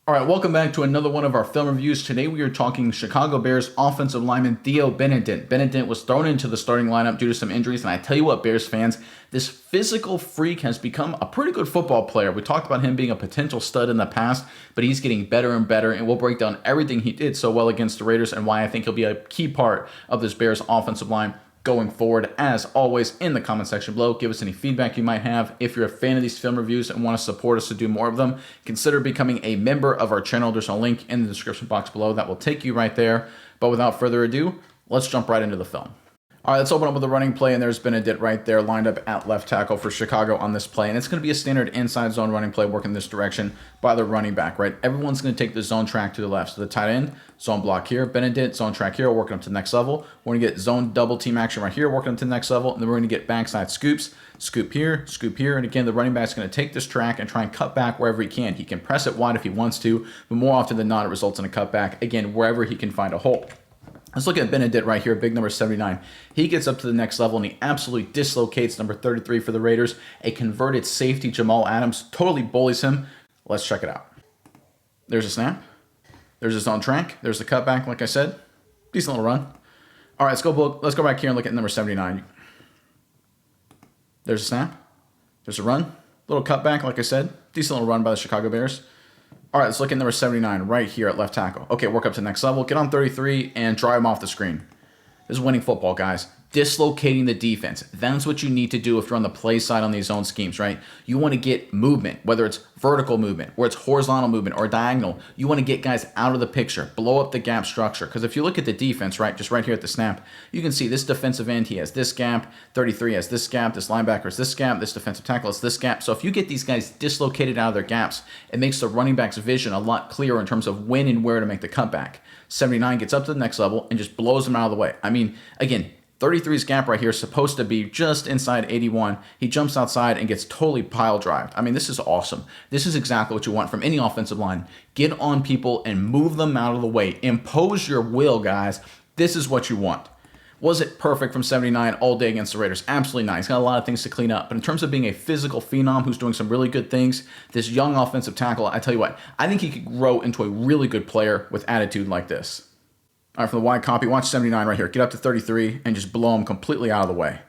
All right, welcome back to another one of our film reviews. Today we are talking Chicago Bears offensive lineman Theo Benedet. Benedet was thrown into the starting lineup due to some injuries, and I tell you what, Bears fans, this physical freak has become a pretty good football player. We talked about him being a potential stud in the past, but he's getting better and better, and we'll break down everything he did so well against the Raiders and why I think he'll be a key part of this Bears offensive line going forward. As always, in the comment section below, give us any feedback you might have. If you're a fan of these film reviews and want to support us to do more of them, consider becoming a member of our channel. There's a link in the description box below that will take you right there. But without further ado, let's jump right into the film. All right, let's open up with a running play, and there's Benedict right there lined up at left tackle for Chicago on this play. And it's going to be a standard inside zone running play working this direction by the running back, right? Everyone's going to take the zone track to the left. So the tight end, zone block here. Benedict, zone track here, working up to the next level. We're going to get zone double team action right here, working up to the next level. And then we're going to get backside scoops, scoop here, scoop here. And again, the running back's going to take this track and try and cut back wherever he can. He can press it wide if he wants to, but more often than not, it results in a cutback, again, wherever he can find a hole. Let's look at Benedict right here, big number 79. He gets up to the next level, and he absolutely dislocates number 33 for the Raiders. A converted safety, Jamal Adams, totally bullies him. Let's check it out. There's a snap. There's a zone track. There's the cutback, like I said. Decent little run. All right, let's go back here and look at number 79. There's a snap. There's a run. Little cutback, like I said. Decent little run by the Chicago Bears. All right, let's look at number 79 right here at left tackle. Okay, work up to the next level. Get on 33 and drive him off the screen. This is winning football, guys. Dislocating the defense. That's what you need to do if you're on the play side on these zone schemes, right? You want to get movement, whether it's vertical movement, or it's horizontal movement, or diagonal. You want to get guys out of the picture, blow up the gap structure. Because if you look at the defense, right, just right here at the snap, you can see this defensive end, he has this gap, 33 has this gap, this linebacker has this gap, this defensive tackle has this gap. So if you get these guys dislocated out of their gaps, it makes the running back's vision a lot clearer in terms of when and where to make the cutback. 79 gets up to the next level and just blows them out of the way. I mean, again, 33's gap right here is supposed to be just inside 81. He jumps outside and gets totally pile drived. I mean, this is awesome. This is exactly what you want from any offensive line. Get on people and move them out of the way. Impose your will, guys. This is what you want. Was it perfect from 79 all day against the Raiders? Absolutely not. He's got a lot of things to clean up. But in terms of being a physical phenom who's doing some really good things, this young offensive tackle, I tell you what, I think he could grow into a really good player with attitude like this. All right, from the wide copy, watch 79 right here. Get up to 33 and just blow him completely out of the way.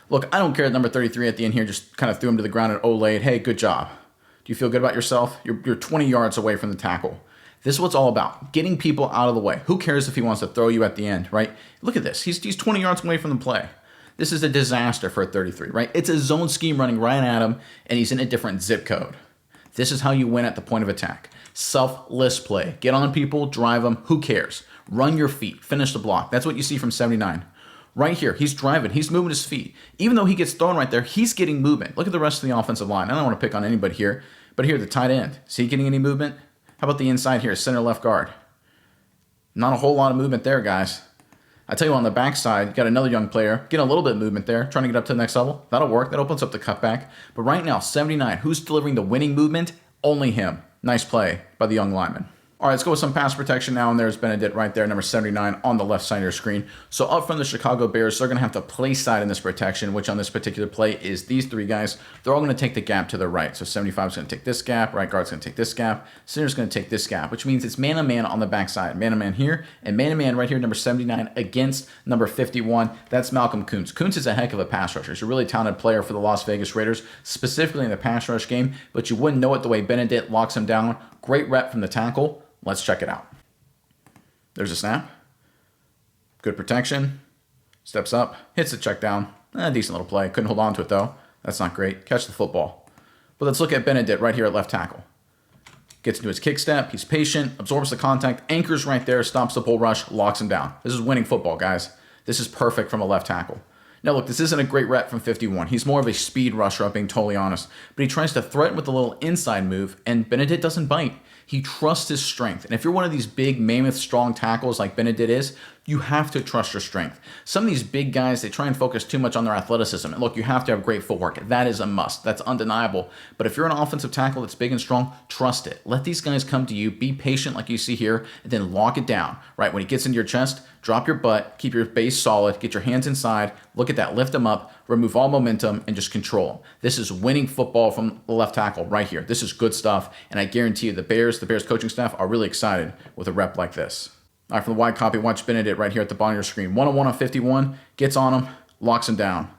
Look, I don't care that number 33 at the end here just kind of threw him to the ground and olayed. Hey, good job. Do you feel good about yourself? You're 20 yards away from the tackle. This is what it's all about, getting people out of the way. Who cares if he wants to throw you at the end, right? Look at this. He's 20 yards away from the play. This is a disaster for a 33, right? It's a zone scheme running right at him, and he's in a different zip code. This is how you win at the point of attack. Selfless play. Get on people, drive them. Who cares? Run your feet. Finish the block. That's what you see from 79. Right here, he's driving. He's moving his feet. Even though he gets thrown right there, he's getting movement. Look at the rest of the offensive line. I don't want to pick on anybody here, but here, the tight end. Is he getting any movement? How about the inside here, center left guard? Not a whole lot of movement there, guys. I tell you, on the backside, you got another young player getting a little bit of movement there, trying to get up to the next level. That'll work. That opens up the cutback. But right now, 79, who's delivering the winning movement? Only him. Nice play by the young lineman. All right, let's go with some pass protection now, and there's Benedict right there, number 79 on the left side of your screen. So up from the Chicago Bears, they're going to have to play side in this protection, which on this particular play is these three guys. They're all going to take the gap to their right. So 75 is going to take this gap, right guard's going to take this gap, center's going to take this gap, which means it's man-to-man on the backside. Man-to-man here, and man-to-man right here, number 79 against number 51. That's Malcolm Koonce. Koonce is a heck of a pass rusher. He's a really talented player for the Las Vegas Raiders, specifically in the pass rush game, but you wouldn't know it the way Benedict locks him down. Great rep from the tackle. Let's check it out. There's a snap. Good protection. Steps up. Hits the check down. Decent little play. Couldn't hold on to it, though. That's not great. Catch the football. But let's look at Benedict right here at left tackle. Gets into his kick step. He's patient. Absorbs the contact. Anchors right there. Stops the bull rush. Locks him down. This is winning football, guys. This is perfect from a left tackle. Now, look, this isn't a great rep from 51. He's more of a speed rusher, I'm being totally honest. But he tries to threaten with a little inside move, and Benedict doesn't bite. He trusts his strength. And if you're one of these big, mammoth, strong tackles like Benedict is, You have to trust your strength. Some of these big guys, they try and focus too much on their athleticism. And look, you have to have great footwork. That is a must. That's undeniable. But if you're an offensive tackle that's big and strong, trust it. Let these guys come to you. Be patient like you see here, and then lock it down, right? When he gets into your chest, drop your butt, keep your base solid, get your hands inside, look at that, lift him up, remove all momentum, and just control him. This is winning football from the left tackle right here. This is good stuff, and I guarantee you the Bears coaching staff are really excited with a rep like this. All right, for the wide copy, watch Benedict right here at the bottom of your screen. 1-on-1 on 51, gets on him, locks him down.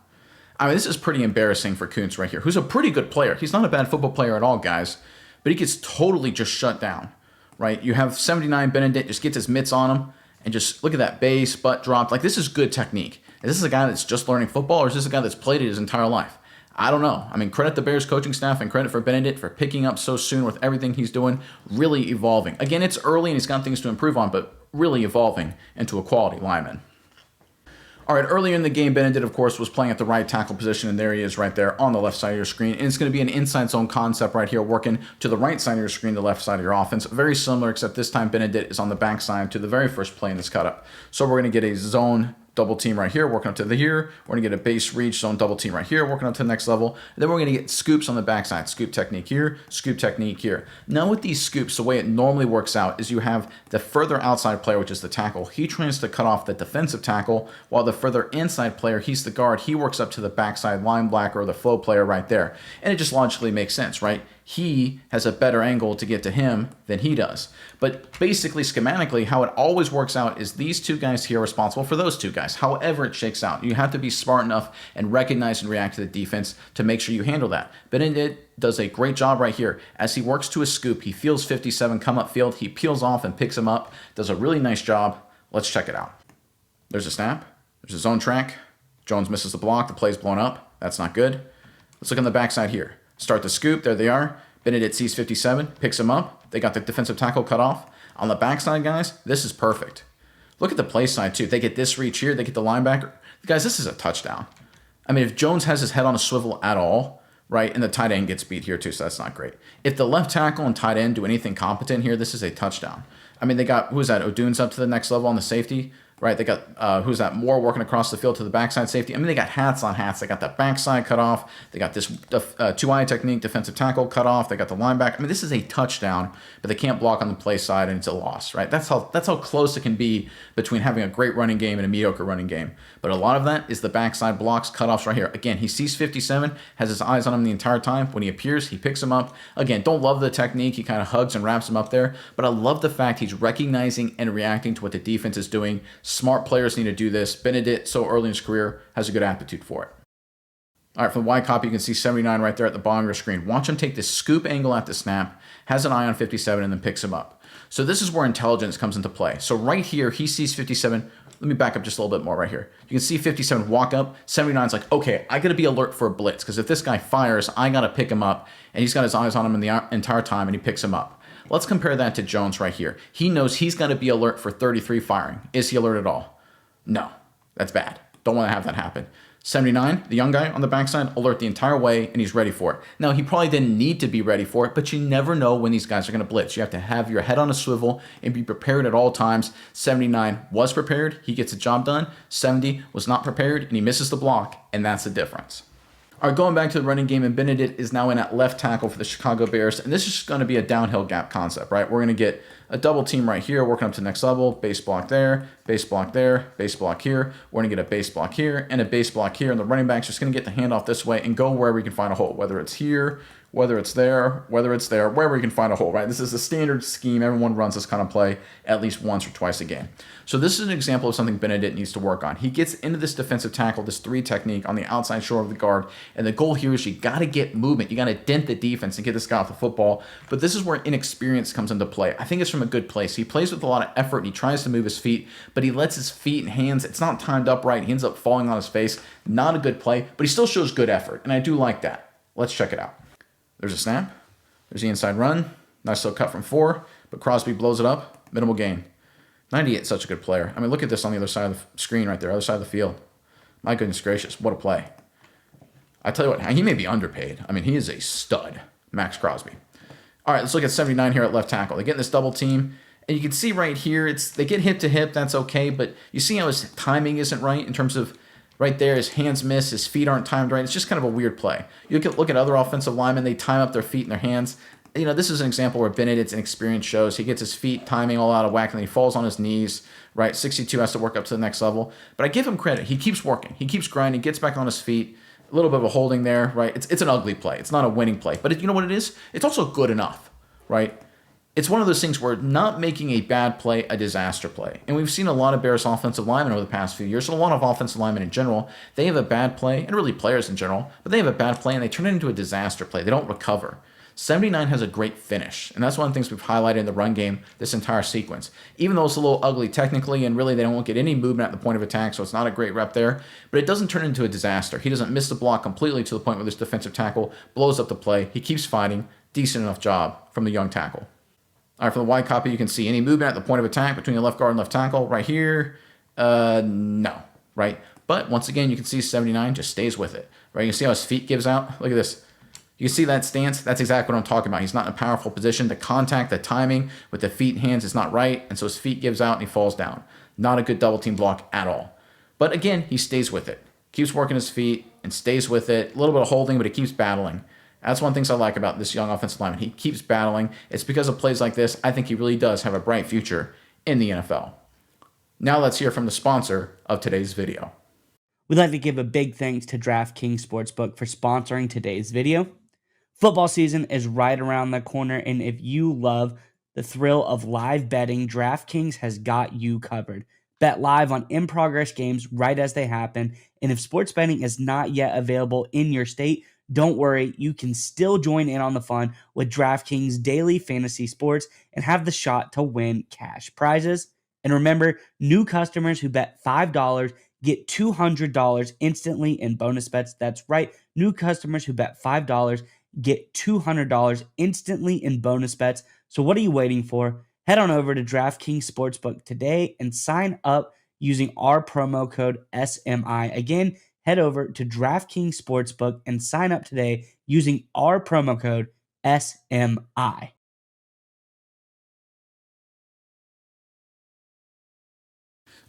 I mean, this is pretty embarrassing for Kuntz right here, who's a pretty good player. He's not a bad football player at all, guys, but he gets totally just shut down, right? You have 79 Benedict, just gets his mitts on him, and just look at that base, butt dropped. Like, this is good technique. Is this a guy that's just learning football, or is this a guy that's played it his entire life? I don't know. I mean, credit the Bears coaching staff and credit for Benedict for picking up so soon with everything he's doing, really evolving. Again, it's early and he's got things to improve on, but really evolving into a quality lineman. All right, earlier in the game, Benedict, of course, was playing at the right tackle position, and there he is right there on the left side of your screen. And it's going to be an inside zone concept right here, working to the right side of your screen, the left side of your offense. Very similar, except this time Benedict is on the backside to the very first play in this cut up. So we're going to get a zone double team right here, working up to the here. We're going to get a base reach zone double team right here, working up to the next level. And then we're going to get scoops on the backside. Scoop technique here, scoop technique here. Now with these scoops, the way it normally works out is you have the further outside player, which is the tackle. He tries to cut off the defensive tackle, while the further inside player, he's the guard. He works up to the backside linebacker or the flow player right there. And it just logically makes sense, right? He has a better angle to get to him than he does. But basically, schematically, how it always works out is these two guys here are responsible for those two guys. However it shakes out, you have to be smart enough and recognize and react to the defense to make sure you handle that. Benedict does a great job right here. As he works to a scoop, he feels 57 come upfield. He peels off and picks him up. Does a really nice job. Let's check it out. There's a snap. There's a zone track. Jones misses the block. The play's blown up. That's not good. Let's look on the backside here. Start the scoop. There they are. Benedict sees 57, picks him up. They got the defensive tackle cut off. On the backside, guys, this is perfect. Look at the play side, too. They get this reach here. They get the linebacker. Guys, this is a touchdown. I mean, if Jones has his head on a swivel at all, right, and the tight end gets beat here, too, so that's not great. If the left tackle and tight end do anything competent here, this is a touchdown. I mean, they got, who's that? O'Dune's up to the next level on the safety. Right, they got, who's that, Moore working across the field to the backside safety. I mean, they got hats on hats. They got that backside cut off. They got this two-eye technique, defensive tackle cut off. They got the linebacker. I mean, this is a touchdown, but they can't block on the play side, and it's a loss, right? That's how close it can be between having a great running game and a mediocre running game. But a lot of that is the backside blocks, cutoffs right here. Again, he sees 57, has his eyes on him the entire time. When he appears, he picks him up. Again, don't love the technique. He kind of hugs and wraps him up there, but I love the fact he's recognizing and reacting to what the defense is doing. Smart players need to do this. Benedict, so early in his career, has a good aptitude for it. All right, from the wide copy, you can see 79 right there at the bottom of your screen. Watch him take this scoop angle at the snap, has an eye on 57, and then picks him up. So this is where intelligence comes into play. So right here, he sees 57. Let me back up just a little bit more right here. You can see 57 walk up. 79's like, okay, I got to be alert for a blitz, because if this guy fires, I got to pick him up. And he's got his eyes on him the entire time, and he picks him up. Let's compare that to Jones right here. He knows he's got to be alert for 33 firing. Is he alert at all? No, that's bad. Don't want to have that happen. 79, the young guy on the backside, alert the entire way, and he's ready for it. Now, he probably didn't need to be ready for it, but you never know when these guys are going to blitz. You have to have your head on a swivel and be prepared at all times. 79 was prepared. He gets the job done. 70 was not prepared, and he misses the block, and that's the difference. All right, going back to the running game, and Benedict is now in at left tackle for the Chicago Bears, and this is going to be a downhill gap concept, right? We're going to get a double team right here, working up to the next level, base block there, base block there, base block here. We're going to get a base block here and a base block here, and the running back's just going to get the handoff this way and go wherever he can find a hole, whether it's here, whether it's there, wherever you can find a hole, right? This is the standard scheme. Everyone runs this kind of play at least once or twice a game. So this is an example of something Benedict needs to work on. He gets into this defensive tackle, this 3 technique on the outside shore of the guard, and the goal here is you got to get movement. You got to dent the defense and get this guy off the football, but this is where inexperience comes into play. I think it's from a good place. He plays with a lot of effort, and he tries to move his feet, but he lets his feet and hands, it's not timed up right. He ends up falling on his face. Not a good play, but he still shows good effort, and I do like that. Let's check it out. There's a snap. There's the inside run. Nice little cut from 4, but Crosby blows it up. Minimal gain. 98 is such a good player. I mean, look at this on the other side of the screen right there, other side of the field. My goodness gracious, what a play. I tell you what, he may be underpaid. I mean, he is a stud, Max Crosby. All right, let's look at 79 here at left tackle. They get in this double team, And you can see right here, they get hip to hip, that's okay, but you see how his timing isn't right in terms of right there, his hands miss, his feet aren't timed right. It's just kind of a weird play. You look at other offensive linemen, they time up their feet and their hands. This is an example where Benedict's inexperience shows. He gets his feet timing all out of whack, and then he falls on his knees, right? 62 has to work up to the next level. But I give him credit. He keeps working. He keeps grinding, gets back on his feet. A little bit of a holding there, right? It's an ugly play. It's not a winning play. But you know what it is? It's also good enough, right? It's one of those things where not making a bad play a disaster play. And we've seen a lot of Bears offensive linemen over the past few years, and a lot of offensive linemen in general. They have a bad play, and really players in general, but they have a bad play and they turn it into a disaster play. They don't recover. 79 has a great finish, and that's one of the things we've highlighted in the run game this entire sequence. Even though it's a little ugly technically, and really they don't get any movement at the point of attack, so it's not a great rep there, but it doesn't turn into a disaster. He doesn't miss the block completely to the point where this defensive tackle blows up the play. He keeps fighting. Decent enough job from the young tackle. All right, for the wide copy, you can see any movement at the point of attack between the left guard and left tackle right here. No, right? But once again, you can see 79 just stays with it, right? You can see how his feet gives out. Look at this. You can see that stance. That's exactly what I'm talking about. He's not in a powerful position. The contact, the timing with the feet and hands is not right, and so his feet gives out and he falls down. Not a good double team block at all. But again, he stays with it. Keeps working his feet and stays with it. A little bit of holding, but he keeps battling. That's one of the things I like about this young offensive lineman. He keeps battling. It's because of plays like this. I think he really does have a bright future in the NFL. Now let's hear from the sponsor of today's video. We'd like to give a big thanks to DraftKings Sportsbook for sponsoring today's video. Football season is right around the corner, and if you love the thrill of live betting, DraftKings has got you covered. Bet live on in-progress games right as they happen, and if sports betting is not yet available in your state, don't worry, you can still join in on the fun with DraftKings Daily Fantasy Sports and have the shot to win cash prizes. And remember, new customers who bet $5 get $200 instantly in bonus bets. That's right, new customers who bet $5 get $200 instantly in bonus bets. So what are you waiting for? Head on over to DraftKings Sportsbook today and sign up using our promo code SMI. Again, head over to DraftKings Sportsbook and sign up today using our promo code SMI.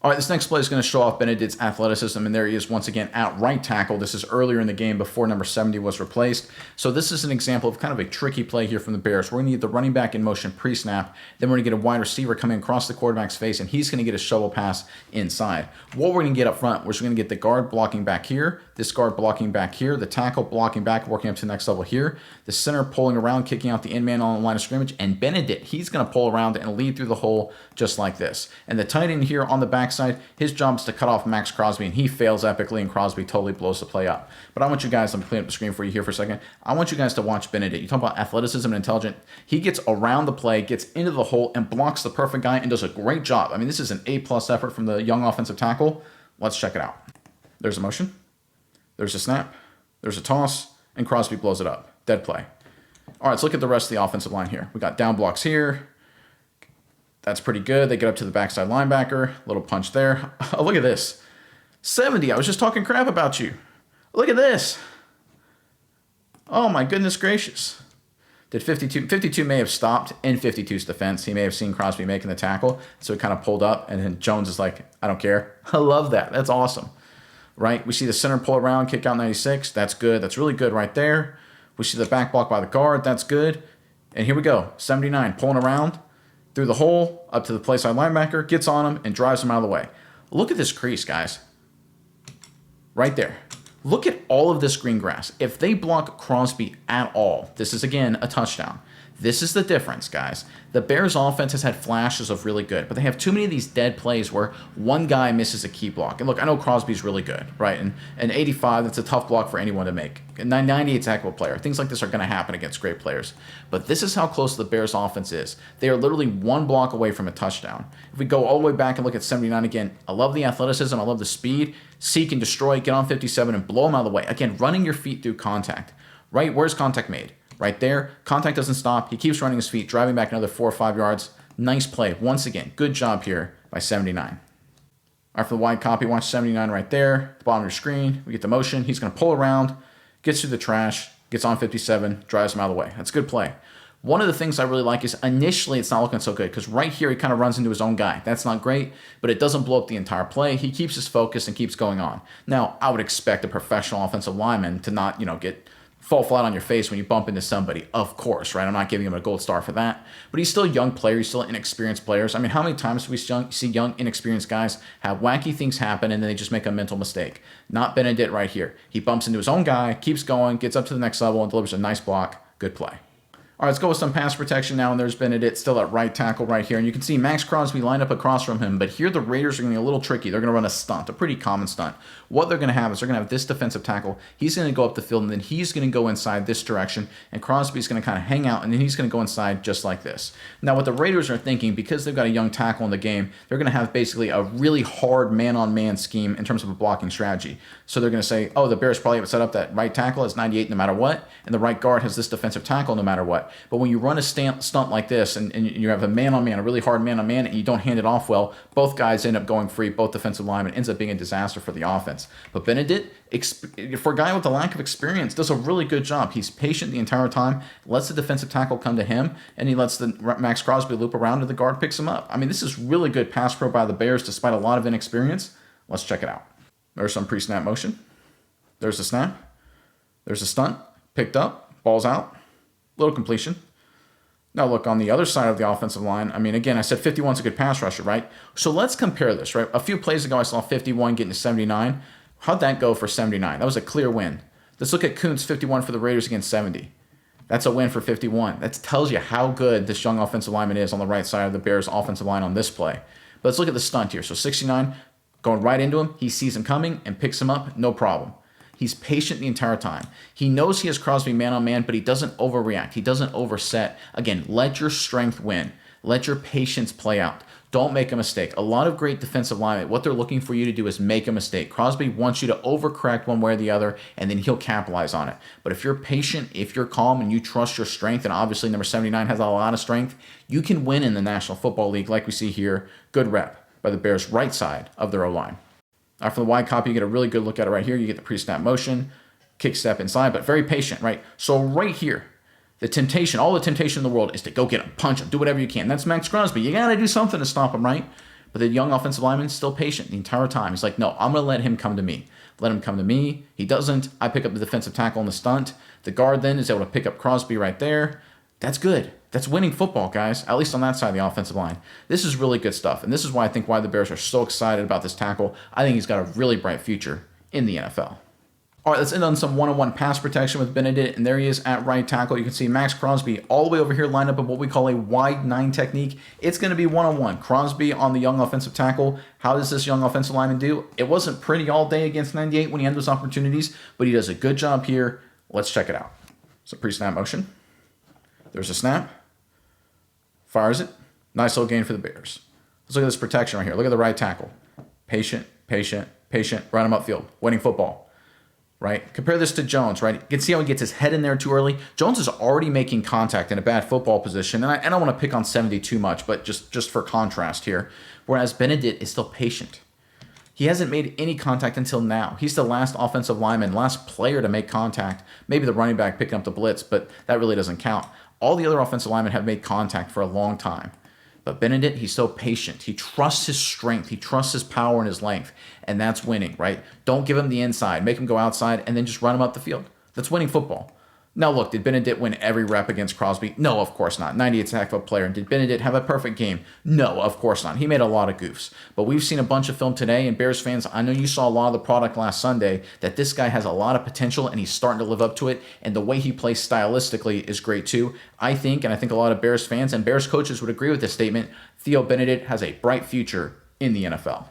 All right, this next play is going to show off Benedict's athleticism, and there he is once again at right tackle. This is earlier in the game before number 70 was replaced. So this is an example of kind of a tricky play here from the Bears. We're going to get the running back in motion pre-snap, then we're going to get a wide receiver coming across the quarterback's face, and he's going to get a shovel pass inside. What we're going to get up front, we're going to get the guard blocking back here, this guard blocking back here, the tackle blocking back, working up to the next level here, the center pulling around, kicking out the end man on the line of scrimmage, and Benedict, he's going to pull around and lead through the hole just like this. And the tight end here on the backside, his job is to cut off Max Crosby, and he fails epically, and Crosby totally blows the play up. But I want you guys, let me clean up the screen for you here for a second. I want you guys to watch Benedict. You talk about athleticism and intelligent. He gets around the play, gets into the hole, and blocks the perfect guy, and does a great job. I mean, this is an A-plus effort from the young offensive tackle. Let's check it out. There's a motion. There's a snap. There's a toss, and Crosby blows it up. Dead play. All right, let's look at the rest of the offensive line here. We got down blocks here. That's pretty good. They get up to the backside linebacker. Little punch there. Oh, look at this. 70. I was just talking crap about you. Look at this. Oh, my goodness gracious. Did 52? 52 may have stopped in 52's defense. He may have seen Crosby making the tackle, so he kind of pulled up, and then Jones is like, I don't care. I love that. That's awesome. Right? We see the center pull around, kick out 96. That's good. That's really good right there. We see the back block by the guard. That's good. And here we go. 79 pulling around through the hole, up to the play side linebacker, gets on him, and drives him out of the way. Look at this crease, guys. Right there. Look at all of this green grass. If they block Crosby at all, this is, again, a touchdown. This is the difference, guys. The Bears' offense has had flashes of really good, but they have too many of these dead plays where one guy misses a key block. And look, I know Crosby's really good, right? And 85, that's a tough block for anyone to make. And 98's a heck of a player. Things like this are going to happen against great players. But this is how close the Bears' offense is. They are literally one block away from a touchdown. If we go all the way back and look at 79 again, I love the athleticism. I love the speed. Seek and destroy, get on 57 and blow them out of the way. Again, running your feet through contact. Right? Where's contact made? Right there. Contact doesn't stop. He keeps running his feet, driving back another 4 or 5 yards. Nice play. Once again, good job here by 79. All right, for the wide copy, watch 79 right there. At the bottom of your screen, we get the motion. He's going to pull around, gets through the trash, gets on 57, drives him out of the way. That's a good play. One of the things I really like is initially it's not looking so good because right here he kind of runs into his own guy. That's not great, but it doesn't blow up the entire play. He keeps his focus and keeps going on. Now, I would expect a professional offensive lineman to not, fall flat on your face when you bump into somebody, of course, right? I'm not giving him a gold star for that, but he's still a young player. He's still inexperienced players. I mean, how many times do we see young, inexperienced guys have wacky things happen and then they just make a mental mistake? Not Benedict right here. He bumps into his own guy, keeps going, gets up to the next level, and delivers a nice block. Good play. All right, let's go with some pass protection now, and there's Benedict still at right tackle right here. And you can see Max Crosby lined up across from him, but here the Raiders are going to be a little tricky. They're going to run a stunt, a pretty common stunt. What they're going to have is they're going to have this defensive tackle. He's going to go up the field, and then he's going to go inside this direction, and Crosby's going to kind of hang out, and then he's going to go inside just like this. Now, what the Raiders are thinking, because they've got a young tackle in the game, they're going to have basically a really hard man-on-man scheme in terms of a blocking strategy. So they're going to say, oh, the Bears probably have it set up that right tackle has 98 no matter what, and the right guard has this defensive tackle no matter what. But when you run a stunt like this and you have a man-on-man, a really hard man-on-man, and you don't hand it off well, both guys end up going free, both defensive linemen, ends up being a disaster for the offense. But Benedict, for a guy with a lack of experience, does a really good job. He's patient the entire time, lets the defensive tackle come to him, and he lets the Max Crosby loop around and the guard picks him up. I mean, this is really good pass pro by the Bears despite a lot of inexperience. Let's check it out. There's some pre-snap motion. There's a snap. There's a stunt. Picked up. Ball's out. Little completion. Now look, on the other side of the offensive line, I mean, again, I said 51's a good pass rusher, right? So let's compare this, right? A few plays ago, I saw 51 getting to 79. How'd that go for 79? That was a clear win. Let's look at Kuntz, 51 for the Raiders against 70. That's a win for 51. That tells you how good this young offensive lineman is on the right side of the Bears' offensive line on this play. But let's look at the stunt here. So 69, going right into him. He sees him coming and picks him up, no problem. He's patient the entire time. He knows he has Crosby man-on-man, but he doesn't overreact. He doesn't overset. Again, let your strength win. Let your patience play out. Don't make a mistake. A lot of great defensive linemen, what they're looking for you to do is make a mistake. Crosby wants you to overcorrect one way or the other, and then he'll capitalize on it. But if you're patient, if you're calm, and you trust your strength, and obviously number 79 has a lot of strength, you can win in the National Football League like we see here. Good rep by the Bears' right side of their O-line. After the wide copy, you get a really good look at it right here. You get the pre-snap motion, kick step inside, but very patient, right? So right here, the temptation, all the temptation in the world is to go get him, punch him, do whatever you can. That's Max Crosby. You got to do something to stop him, right? But the young offensive lineman is still patient the entire time. He's like, no, I'm going to let him come to me. Let him come to me. He doesn't. I pick up the defensive tackle on the stunt. The guard then is able to pick up Crosby right there. That's good. That's winning football, guys, at least on that side of the offensive line. This is really good stuff, and this is why the Bears are so excited about this tackle. I think he's got a really bright future in the NFL. All right, let's end on some one-on-one pass protection with Benedict, and there he is at right tackle. You can see Max Crosby all the way over here lined up in what we call a wide 9 technique. It's going to be one-on-one. Crosby on the young offensive tackle. How does this young offensive lineman do? It wasn't pretty all day against 98 when he had those opportunities, but he does a good job here. Let's check it out. So pre-snap motion. There's a snap. Fires it. Nice little gain for the Bears. Let's look at this protection right here. Look at the right tackle. Patient, patient, patient. Run him upfield. Winning football. Right? Compare this to Jones, right? You can see how he gets his head in there too early. Jones is already making contact in a bad football position. And I don't want to pick on 70 too much, but just for contrast here. Whereas Benedict is still patient. He hasn't made any contact until now. He's the last offensive lineman, last player to make contact. Maybe the running back picking up the blitz, but that really doesn't count. All the other offensive linemen have made contact for a long time. But Benedict, he's so patient. He trusts his strength. He trusts his power and his length. And that's winning, right? Don't give him the inside. Make him go outside and then just run him up the field. That's winning football. Now look, did Benedict win every rep against Crosby? No, of course not. 98's a heck of a player. And did Benedict have a perfect game? No, of course not. He made a lot of goofs. But we've seen a bunch of film today, and Bears fans, I know you saw a lot of the product last Sunday, that this guy has a lot of potential, and he's starting to live up to it. And the way he plays stylistically is great too. I think a lot of Bears fans and Bears coaches would agree with this statement, Theo Benedet has a bright future in the NFL.